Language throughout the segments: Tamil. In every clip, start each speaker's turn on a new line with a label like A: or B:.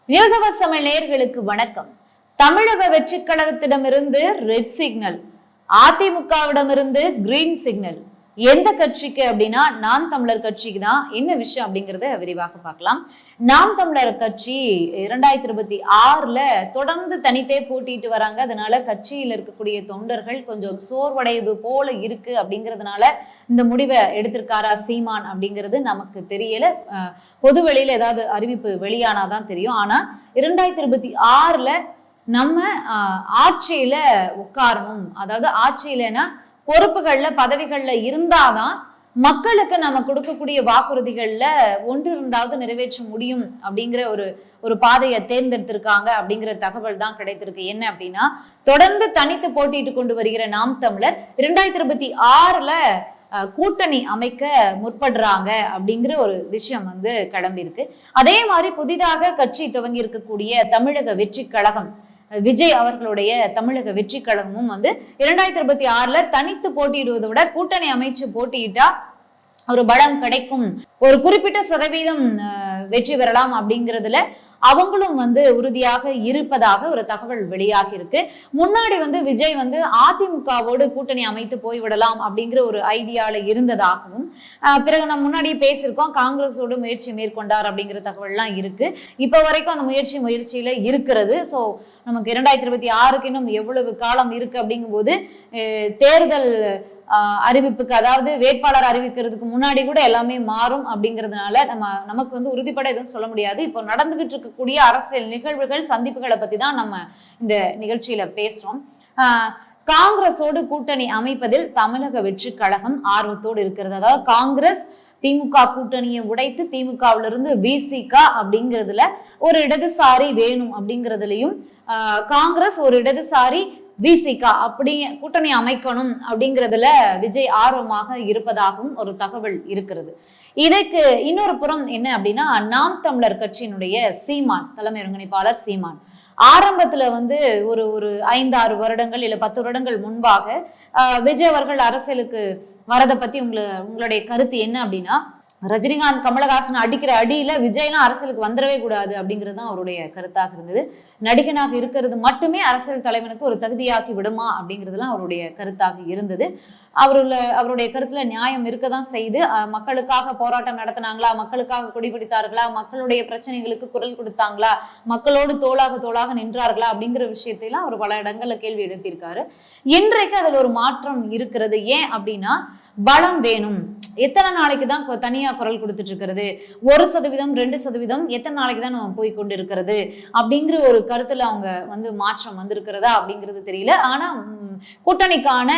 A: நியூஸ் அவர் தமிழ் நேயர்களுக்கு வணக்கம். தமிழக வெற்றி கழகத்திடமிருந்து ரெட் சிக்னல், அதிமுகவிடமிருந்து கிரீன் சிக்னல். எந்த கட்சிக்கு அப்படின்னா நாம் தமிழர் கட்சிக்கு தான். என்ன விஷயம் அப்படிங்கறத விரிவாக பார்க்கலாம். நாம் தமிழர் கட்சி 2026ல தொடர்ந்து தனித்தே போட்டிட்டு வராங்க. அதனால கட்சியில் இருக்கக்கூடிய தொண்டர்கள் கொஞ்சம் சோர்வடையது போல இருக்கு அப்படிங்கிறதுனால இந்த முடிவை எடுத்திருக்காரா சீமான் அப்படிங்கிறது நமக்கு தெரியல. பொது வெளியில ஏதாவது அறிவிப்பு வெளியானாதான் தெரியும். ஆனா 2026ல நம்ம ஆட்சியில உட்காரணும், அதாவது ஆட்சியிலனா பொறுப்புகள்ல பதவிகள்ல இருந்தாதான் மக்களுக்கு நம்ம கொடுக்கக்கூடிய வாக்குறுதிகள்ல ஒன்று இரண்டாவது நிறைவேற்ற முடியும் அப்படிங்கிற ஒரு பாதையை தேர்ந்தெடுத்திருக்காங்க அப்படிங்கிற தகவல் தான் கிடைத்திருக்கு. என்ன அப்படின்னா, தொடர்ந்து தனித்து போட்டிட்டு கொண்டு வருகிற நாம் தமிழர் 2026ல கூட்டணி அமைக்க முற்படுறாங்க அப்படிங்கிற ஒரு விஷயம் கிளம்பியிருக்கு. அதே மாதிரி புதிதாக கட்சி துவங்கி இருக்கக்கூடிய தமிழக வெற்றி கழகம், விஜய் அவர்களுடைய தமிழக வெற்றி கழகமும் 2026ல தனித்து போட்டியிடுவதை விட கூட்டணி அமைச்சு போட்டியிட்டா ஒரு பலம் கிடைக்கும், ஒரு குறிப்பிட்ட சதவீதம் வெற்றி பெறலாம் அப்படிங்கிறதுல அவங்களும் உறுதியாக இருப்பதாக ஒரு தகவல் வெளியாகி இருக்கு. முன்னாடி விஜய் அதிமுகவோடு கூட்டணி அமைத்து போய்விடலாம் அப்படிங்கிற ஒரு ஐடியால இருந்ததாகவும், பிறகு நம்ம முன்னாடியே பேசியிருக்கோம், காங்கிரஸோடு முயற்சி மேற்கொண்டார் அப்படிங்கிற தகவல்லாம் இருக்கு. இப்ப வரைக்கும் அந்த முயற்சியில இருக்கிறது. சோ நமக்கு 2026க்கு இன்னும் எவ்வளவு காலம் இருக்கு அப்படிங்கும் போது தேர்தல் அறிவிப்புக்கு, அதாவது வேட்பாளர் அறிவிக்கிறதுக்கு முன்னாடி கூட எல்லாமே மாறும் அப்படிங்கிறதுனால நமக்கு உறுதிப்பட எதுவும் சொல்ல முடியாது. இப்போ நடந்துகிட்டு இருக்கக்கூடிய அரசியல் நிகழ்வுகள், சந்திப்புகளை பத்தி தான் நம்ம இந்த நிகழ்ச்சியில பேசுறோம். காங்கிரஸோடு கூட்டணி அமைப்பதில் தமிழக வெற்றி கழகம் ஆர்வத்தோடு இருக்கிறது. அதாவது காங்கிரஸ் திமுக கூட்டணியை உடைத்து திமுகவிலிருந்து விசிக அப்படிங்கிறதுல ஒரு இடதுசாரி வேணும் அப்படிங்கிறதுலயும், காங்கிரஸ் ஒரு இடதுசாரி விசிக அப்படி கூட்டணி அமைக்கணும் அப்படிங்கிறதுல விஜய் ஆர்வமாக இருப்பதாகவும் ஒரு தகவல் இருக்கிறது. இதுக்கு இன்னொரு புறம் என்ன அப்படின்னா, நாம் தமிழர் கட்சியினுடைய சீமான், தலைமை ஒருங்கிணைப்பாளர் சீமான் ஆரம்பத்துல ஒரு 5-6 வருடங்கள் இல்ல 10 வருடங்கள் முன்பாக விஜய் அவர்கள் அரசியலுக்கு வரதை பத்தி உங்களுடைய கருத்து என்ன அப்படின்னா, ரஜினிகாந்த் கமலஹாசன் அடிக்கிற அடியில விஜய்லாம் அரசியலுக்கு வந்துடவே கூடாது அப்படிங்கிறது தான் அவருடைய கருத்தாக இருந்தது. நடிகனாக இருக்கிறது மட்டுமே அரசியல் தலைவனுக்கு ஒரு தகுதியாக்கி விடுமா அப்படிங்கிறதுலாம் அவருடைய கருத்தாக இருந்தது. அவருடைய கருத்துல நியாயம் இருக்கதான் செய்து. மக்களுக்காக போராட்டம் நடத்தினாங்களா, மக்களுக்காக கொடிபிடித்தார்களா, மக்களுடைய பிரச்சனைகளுக்கு குரல் கொடுத்தாங்களா, மக்களோடு தோளாக நின்றார்களா அப்படிங்கிற விஷயத்தையெல்லாம் அவர் பல இடங்கள்ல கேள்வி எழுப்பியிருக்காரு. இன்றைக்கு அதுல ஒரு மாற்றம் இருக்கிறது. ஏன் அப்படின்னா, பலம் வேணும். எத்தனை நாளைக்கு தான் தனியா குரல் கொடுத்துட்டு இருக்கிறது, 1%, 2%, எத்தனை நாளைக்கு தான் நம்ம போய் கொண்டு இருக்கிறது அப்படிங்கிற ஒரு கருத்துல அவங்க மாற்றம் வந்திருக்கிறதா அப்படிங்கிறது தெரியல. ஆனா கூட்டணிக்கான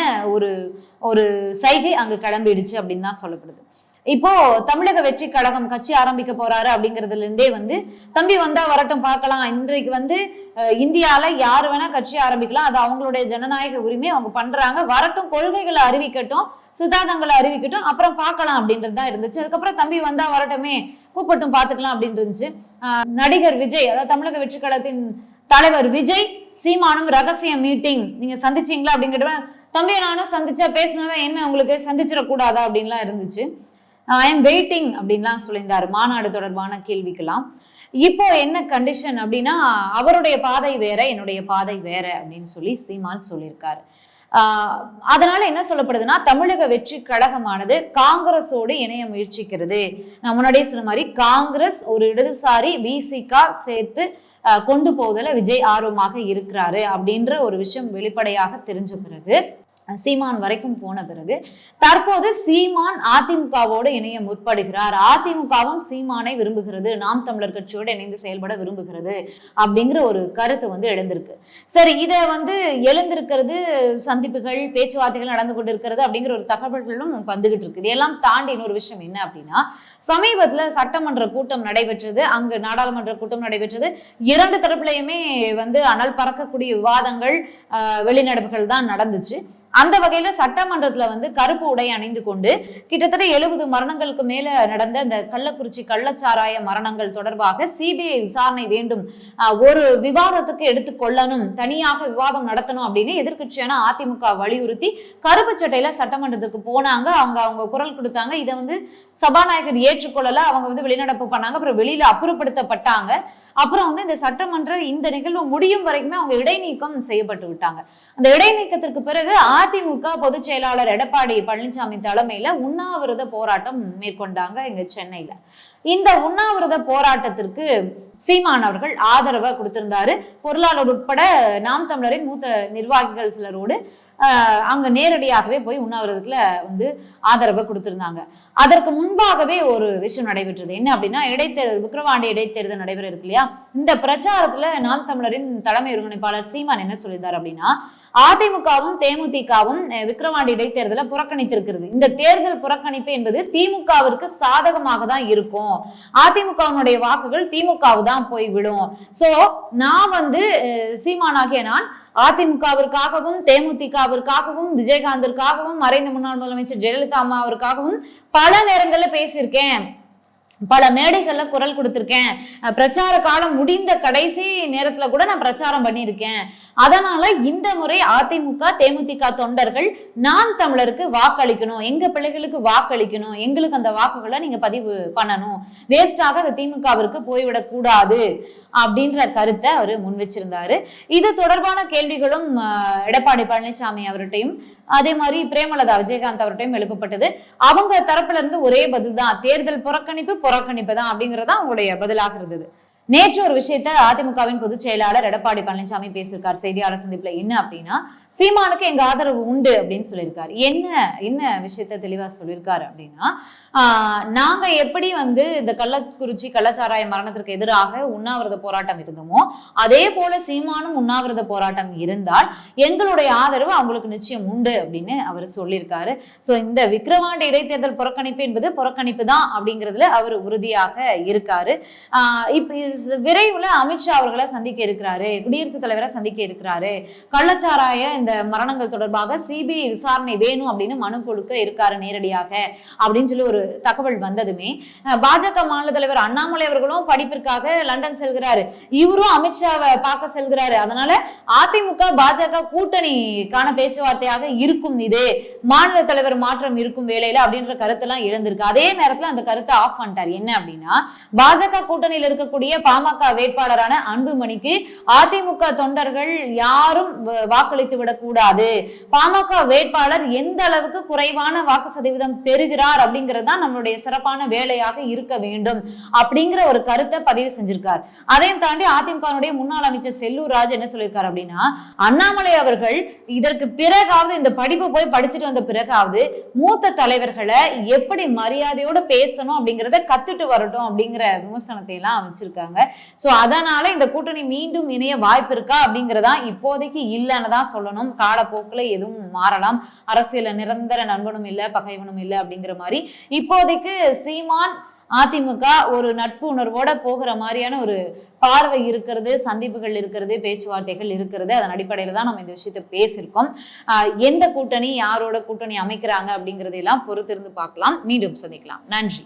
A: ஒரு சைகை அங்க கிளம்பிடுச்சு அப்படின்னு தான் சொல்லப்படுது. இப்போ தமிழக வெற்றி கழகம் கட்சி ஆரம்பிக்க போறாரு அப்படிங்கிறதுல இருந்தே தம்பி வந்தா வரட்டும் பார்க்கலாம். இன்றைக்கு இந்தியால யாரு வேணா கட்சி ஆரம்பிக்கலாம், அது அவங்களுடைய ஜனநாயக உரிமை, அவங்க பண்றாங்க, வரட்டும், கொள்கைகளை அறிவிக்கட்டும், சித்தாந்தங்களை அறிவிக்கட்டும், அப்புறம் பார்க்கலாம் அப்படின்றதுதான் இருந்துச்சு. அதுக்கப்புறம் தம்பி வந்தா வரட்டுமே, கூப்பிட்டும் பாத்துக்கலாம் அப்படின்னு இருந்துச்சு. நடிகர் விஜய், அதாவது தமிழக வெற்றி கழகத்தின் தலைவர் விஜய் சீமானும் ரகசிய மீட்டிங் நீங்க சந்திச்சீங்களா அப்படிங்கிற, தம்பியை நானும் சந்திச்சா பேசினதான் என்ன, உங்களுக்கு சந்திச்சிடக்கூடாதா அப்படின்லாம் இருந்துச்சு. ஐ எம் வெயிட்டிங் அப்படின்லாம் சொல்லியிருந்தாரு மாநாடு தொடர்பான கேள்விக்கெல்லாம். இப்போ என்ன கண்டிஷன் அப்படின்னா, அவருடைய பாதை வேற, என்னுடைய பாதை வேற அப்படின்னு சொல்லி சீமான் சொல்லியிருக்காரு. அதனால என்ன சொல்லப்படுதுன்னா, தமிழக வெற்றி கழகமானது காங்கிரஸோடு இணைய முயற்சிக்கிறது. நான் முன்னாடியே சொன்ன மாதிரி காங்கிரஸ் ஒரு இடதுசாரி விசிக சேர்த்து கொண்டு போவதில் விஜய் ஆர்வமாக இருக்கிறாரு அப்படின்ற ஒரு விஷயம் வெளிப்படையாக தெரிஞ்ச பிறகு, சீமான் வரைக்கும் போன பிறகு, தற்போது சீமான் அதிமுகவோடு இணைய முற்படுகிறார். அதிமுகவும் சீமானை விரும்புகிறது, நாம் தமிழர் கட்சியோடு இணைந்து செயல்பட விரும்புகிறது அப்படிங்கிற ஒரு கருத்து எழுந்திருக்கு. சரி, இதை எழுந்திருக்கிறது சந்திப்புகள், பேச்சுவார்த்தைகள் நடந்து கொண்டிருக்கிறது அப்படிங்கிற ஒரு தகவல்களும் வந்துகிட்டு இருக்கு. இதெல்லாம் தாண்டி இன்னொரு விஷயம் என்ன அப்படின்னா, சமீபத்துல சட்டமன்ற கூட்டம் நடைபெற்றது, அங்கு நாடாளுமன்ற கூட்டம் நடைபெற்றது. 2 தரப்புலையுமே அனல் பறக்கக்கூடிய விவாதங்கள், வெளிநடப்புகள் தான் நடந்துச்சு. அந்த வகையில சட்டமன்றத்துல கருப்பு உடை அணிந்து கொண்டு கிட்டத்தட்ட 70 மரணங்களுக்கு மேல நடந்த இந்த கள்ளக்குறிச்சி கள்ளச்சாராய மரணங்கள் தொடர்பாக சிபிஐ விசாரணை வேண்டும், ஒரு விவாதத்துக்கு எடுத்துக்கொள்ளணும், தனியாக விவாதம் நடத்தணும் அப்படின்னு எதிர்கட்சியான அதிமுக வலியுறுத்தி கருப்பு சட்டையில சட்டமன்றத்துக்கு போனாங்க. அவங்க குரல் கொடுத்தாங்க. இதை சபாநாயகர் ஏற்றுக்கொள்ளல. அவங்க வெளிநடப்பு பண்ணாங்க. அப்புறம் வெளியில அப்புறப்படுத்தப்பட்டாங்க. அப்புறம் வந்து இந்த சட்டமன்ற இந்த நிகழ்வு முடியும் வரைக்குமே அவங்க இடைநீக்கம் செய்யப்பட்டு விட்டாங்க. அந்த இடைநீக்கத்திற்கு பிறகு அதிமுக பொதுச் செயலாளர் எடப்பாடி பழனிசாமி தலைமையில உண்ணாவிரத போராட்டம் மேற்கொண்டாங்க இங்க சென்னையில. இந்த உண்ணாவிரத போராட்டத்திற்கு சீமான் அவர்கள் ஆதரவை கொடுத்திருந்தாரு. பொருளாளர் உட்பட நாம் தமிழரின் மூத்த நிர்வாகிகள் சிலரோடு அங்க நேரடியாகவே போய் உண்ணாவிரதத்துல வந்து ஆதரவை கொடுத்திருந்தாங்க. அதற்கு முன்பாகவே ஒரு விஷயம் நடைபெற்றது. என்ன அப்படின்னா, இடைத்தேர்தல், விக்கிரவாண்டி இடைத்தேர்தல் நடைபெற இருக்கு இல்லையா, இந்த பிரச்சாரத்துல நாம் தமிழரின் தலைமை ஒருங்கிணைப்பாளர் சீமான் என்ன சொல்லியிருந்தார் அப்படின்னா, அதிமுகவும் தேமுதிகவும் விக்கிரவாண்டி இடைத்தேர்தலை புறக்கணித்திருக்கிறது. இந்த தேர்தல் புறக்கணிப்பு என்பது திமுகவிற்கு சாதகமாக தான் இருக்கும். அதிமுகவினுடைய வாக்குகள் திமுகவு தான் போய் விடும். சோ நான் வந்து சீமானாகிய நான் அதிமுகவிற்காகவும் தேமுதிகவிற்காகவும் விஜயகாந்திற்காகவும் மறைந்த முன்னாள் முதலமைச்சர் ஜெயலலிதா அம்மா அவருக்காகவும் பல நேரங்கள்ல பேசியிருக்கேன், பல மேடைகள்ல குரல் கொடுத்திருக்கேன், பிரச்சார காலம் முடிந்த கடைசி நேரத்துல கூட நான் பிரச்சாரம் பண்ணியிருக்கேன். அதனால இந்த முறை அதிமுக தேமுதிக தொண்டர்கள் நாம் தமிழருக்கு வாக்களிக்கணும், எங்க பிள்ளைகளுக்கு வாக்களிக்கணும், எங்களுக்கு அந்த வாக்குகளை நீங்க பதிவு பண்ணணும், வேஸ்டாக அது திமுகவிற்கு போய்விடக் கூடாது அப்படின்ற கருத்தை அவரு முன் வச்சிருந்தாரு. இது தொடர்பான கேள்விகளும் எடப்பாடி பழனிசாமி அவர்கிட்டையும் அதே மாதிரி பிரேமலதா விஜயகாந்த் அவர்கிட்டையும் எழுப்பப்பட்டது. அவங்க தரப்புல இருந்து ஒரே பதில் தான், தேர்தல் புறக்கணிப்பு தான் அப்படிங்கறதா அவங்களுடைய பதிலாக இருந்தது. நேற்று ஒரு விஷயத்த அதிமுகவின் பொதுச் செயலாளர் எடப்பாடி பழனிசாமி பேசியிருக்காரு செய்தியாளர் சந்திப்புல. என்ன அப்படின்னா, சீமானுக்கு எங்க ஆதரவு உண்டு அப்படின்னு சொல்லியிருக்காரு. என்ன விஷயத்த தெளிவா சொல்லியிருக்காரு அப்படின்னா, நாங்க எப்படி வந்து இந்த கள்ளக்குறிச்சி கள்ளச்சாராய மரணத்திற்கு எதிராக உண்ணாவிரத போராட்டம் இருந்தோமோ அதே போல சீமானும் உண்ணாவிரத போராட்டம் இருந்தால் எங்களுடைய ஆதரவு அவங்களுக்கு நிச்சயம் உண்டு அப்படின்னு அவர் சொல்லியிருக்காரு. சோ இந்த விக்கிரவாண்டி இடைத்தேர்தல் புறக்கணிப்பு என்பது புறக்கணிப்பு தான் அப்படிங்கிறதுல அவர் உறுதியாக இருக்காரு. இப்ப விரைவுல அமித்ஷா அவர்களை சந்திக்க இருக்கிறாரு, குடியரசுத் தலைவரை சந்திக்க இருக்கிறாரு, கள்ளச்சாராய இந்த மரணங்கள் தொடர்பாக சிபிஐ விசாரணை வேணும் அப்படின்னு மனு கொடுக்க இருக்காரு நேரடியாக அப்படின்னு சொல்லி ஒரு தகவல் வந்ததுமே பாஜக மாநில தலைவர் அண்ணாமலை அவர்களும் படிப்பிற்காக லண்டன் செல்கிறாரு, இவரும் அமித்ஷாவை பார்க்க செல்கிறாரு. அதனால அதிமுக பாஜக கூட்டணிக்கான பேச்சுவார்த்தையாக இருக்கும், இது மாநில தலைவர் மாற்றம் இருக்கும் வேளையில அப்படின்ற கருத்தெல்லாம் இழந்திருக்கு. அதே நேரத்துல அந்த கருத்தை ஆஃப் பண்ணிட்டார். என்ன அப்படின்னா, பாஜக கூட்டணியில் இருக்கக்கூடிய பாமக வேட்பாளரான அன்புமணிக்கு அதிமுக தொண்டர்கள் யாரும் வாக்களித்து விடக்கூடாது, பாமக வேட்பாளர் எந்த அளவுக்கு குறைவான வாக்கு சதவீதம் பெறுகிறார் அப்படிங்கறதுதான் நம்மளுடைய சிறப்பான வேலையாக இருக்க வேண்டும் அப்படிங்கிற ஒரு கருத்தை பதிவு செஞ்சிருக்கார். அதையும் தாண்டி அதிமுக முன்னாள் அமைச்சர் செல்லூர் ராஜ் என்ன சொல்லியிருக்காரு அப்படின்னா, அண்ணாமலை அவர்கள் இதற்கு பிறகாவது, இந்த படிப்பு போய் படிச்சுட்டு வந்த பிறகாவது மூத்த தலைவர்களை எப்படி மரியாதையோட பேசணும் அப்படிங்கிறத கத்துட்டு வரட்டும் அப்படிங்கிற விமர்சனத்தை எல்லாம் வச்சிருக்காங்க. சோ அதனால இந்த கூட்டணி மீண்டும் இணைய வாய்ப்பு இருக்கா அப்படிங்கிறதா இப்போதைக்கு இல்லைன்னு தான் சொல்லணும். காலப்போக்குல எதுவும் மாறலாம், அரசியல நிரந்தர நண்பனும் இல்ல பகைவனும் இல்லை அப்படிங்கிற மாதிரி இப்போதைக்கு சீமான் அதிமுக ஒரு நட்பு உணர்வோட போகிற மாதிரியான ஒரு பார்வை இருக்கிறது, சந்திப்புகள் இருக்கிறது, பேச்சுவார்த்தைகள் இருக்கிறது. அதன் அடிப்படையில தான் நம்ம இந்த விஷயத்த பேசியிருக்கோம். எந்த கூட்டணி யாரோட கூட்டணி அமைக்கிறாங்க அப்படிங்கறதெல்லாம் பொறுத்திருந்து பார்க்கலாம். மீண்டும் சந்திக்கலாம். நன்றி.